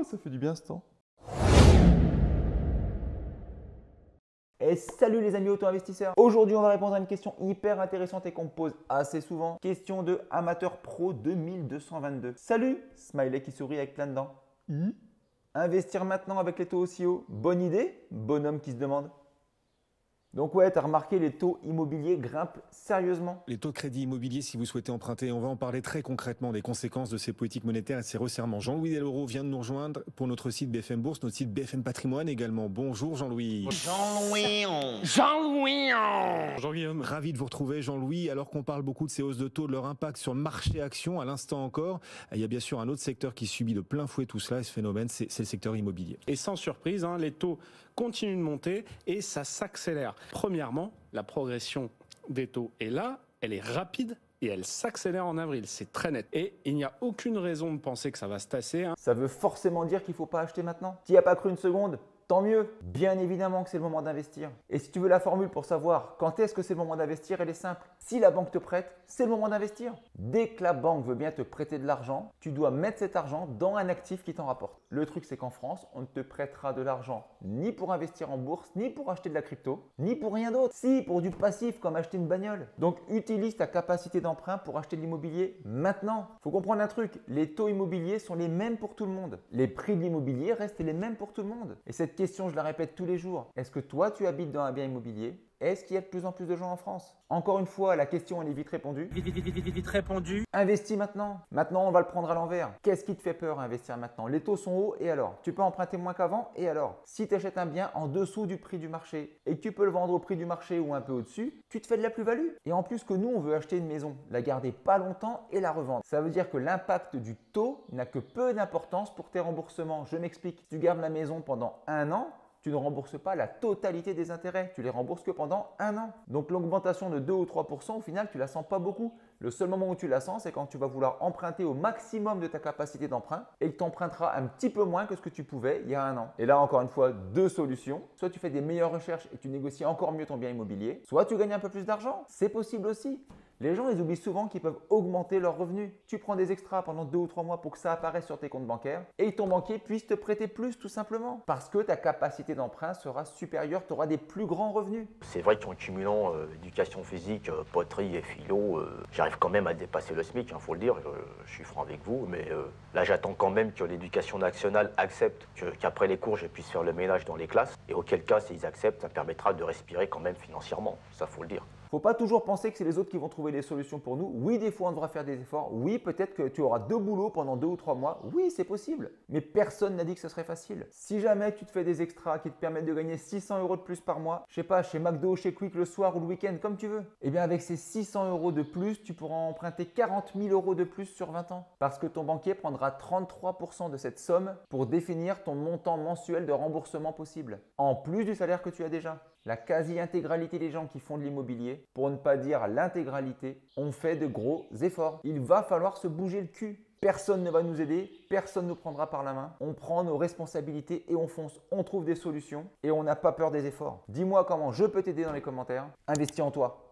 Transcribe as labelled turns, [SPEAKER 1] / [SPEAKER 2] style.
[SPEAKER 1] ça fait du bien ce temps. Et salut les amis auto-investisseurs. Aujourd'hui, on va répondre à une question hyper intéressante et qu'on me pose assez souvent. Question de Amateur Pro 2222. Salut, smiley qui sourit avec plein de dents. Investir maintenant avec les taux aussi hauts, bonne idée? Bonhomme qui se demande. Donc ouais, tu as remarqué, les taux immobiliers grimpent sérieusement.
[SPEAKER 2] Les taux de crédit immobilier, si vous souhaitez emprunter, on va en parler très concrètement des conséquences de ces politiques monétaires et de ces resserrements. Jean-Louis Dellauro vient de nous rejoindre pour notre site BFM Bourse, notre site BFM Patrimoine également. Bonjour Jean-Louis.
[SPEAKER 3] Jean-Guillaume.
[SPEAKER 2] Ravi de vous retrouver Jean-Louis, alors qu'on parle beaucoup de ces hausses de taux, de leur impact sur le marché action, à l'instant encore. Il y a bien sûr un autre secteur qui subit de plein fouet tout cela et ce phénomène, c'est le secteur immobilier.
[SPEAKER 3] Et sans surprise, les taux continuent de monter et ça s'accélère. Premièrement, la progression des taux est là, elle est rapide et elle s'accélère en avril, c'est très net. Et il n'y a aucune raison de penser que ça va se tasser.
[SPEAKER 1] Ça veut forcément dire qu'il ne faut pas acheter maintenant. Tu n'y as pas cru une seconde? Tant mieux, bien évidemment que c'est le moment d'investir. Et si tu veux la formule pour savoir quand est-ce que c'est le moment d'investir, elle est simple. Si la banque te prête, c'est le moment d'investir. Dès que la banque veut bien te prêter de l'argent, tu dois mettre cet argent dans un actif qui t'en rapporte. Le truc, c'est qu'en France, on ne te prêtera de l'argent ni pour investir en bourse, ni pour acheter de la crypto, ni pour rien d'autre. Si, pour du passif comme acheter une bagnole. Donc, utilise ta capacité d'emprunt pour acheter de l'immobilier maintenant. Il faut comprendre un truc, les taux immobiliers sont les mêmes pour tout le monde. Les prix de l'immobilier restent les mêmes pour tout le monde. Et cette question, je la répète tous les jours. Est-ce que toi, tu habites dans un bien immobilier? Est-ce qu'il y a de plus en plus de gens en France? Encore une fois, la question elle est vite répondue.
[SPEAKER 4] Vite répondu.
[SPEAKER 1] Investis maintenant. Maintenant, on va le prendre à l'envers. Qu'est-ce qui te fait peur à investir maintenant? Les taux sont hauts et alors? Tu peux emprunter moins qu'avant et alors? Si tu achètes un bien en dessous du prix du marché et que tu peux le vendre au prix du marché ou un peu au-dessus, tu te fais de la plus-value. Et en plus que nous, on veut acheter une maison, la garder pas longtemps et la revendre. Ça veut dire que l'impact du taux n'a que peu d'importance pour tes remboursements. Je m'explique. Si tu gardes la maison pendant un an, tu ne rembourses pas la totalité des intérêts, tu les rembourses que pendant un an. Donc l'augmentation de 2 ou 3%, au final, tu ne la sens pas beaucoup. Le seul moment où tu la sens, c'est quand tu vas vouloir emprunter au maximum de ta capacité d'emprunt et que tu emprunteras un petit peu moins que ce que tu pouvais il y a un an. Et là, encore une fois, deux solutions. Soit tu fais des meilleures recherches et tu négocies encore mieux ton bien immobilier, soit tu gagnes un peu plus d'argent. C'est possible aussi. Les gens, ils oublient souvent qu'ils peuvent augmenter leurs revenus. Tu prends des extras pendant 2 ou 3 mois pour que ça apparaisse sur tes comptes bancaires et ton banquier puisse te prêter plus tout simplement. Parce que ta capacité d'emprunt sera supérieure, tu auras des plus grands revenus.
[SPEAKER 5] C'est vrai qu'en cumulant éducation physique, poterie et philo, j'arrive quand même à dépasser le SMIC, faut le dire, je suis franc avec vous, mais là j'attends quand même que l'éducation nationale accepte qu'après les cours je puisse faire le ménage dans les classes, et auquel cas s'ils acceptent, ça permettra de respirer quand même financièrement, ça faut le dire.
[SPEAKER 1] Faut pas toujours penser que c'est les autres qui vont trouver les solutions pour nous. Oui, des fois, on devra faire des efforts. Oui, peut-être que tu auras 2 boulots pendant 2 ou 3 mois. Oui, c'est possible. Mais personne n'a dit que ce serait facile. Si jamais tu te fais des extras qui te permettent de gagner 600 € de plus par mois, je sais pas, chez McDo, chez Quick le soir ou le week-end, comme tu veux, eh bien avec ces 600 € de plus, tu pourras emprunter 40 000 € de plus sur 20 ans. Parce que ton banquier prendra 33% de cette somme pour définir ton montant mensuel de remboursement possible. En plus du salaire que tu as déjà. La quasi-intégralité des gens qui font de l'immobilier, pour ne pas dire l'intégralité, ont fait de gros efforts. Il va falloir se bouger le cul. Personne ne va nous aider, personne ne nous prendra par la main. On prend nos responsabilités et on fonce. On trouve des solutions et on n'a pas peur des efforts. Dis-moi comment je peux t'aider dans les commentaires. Investis en toi.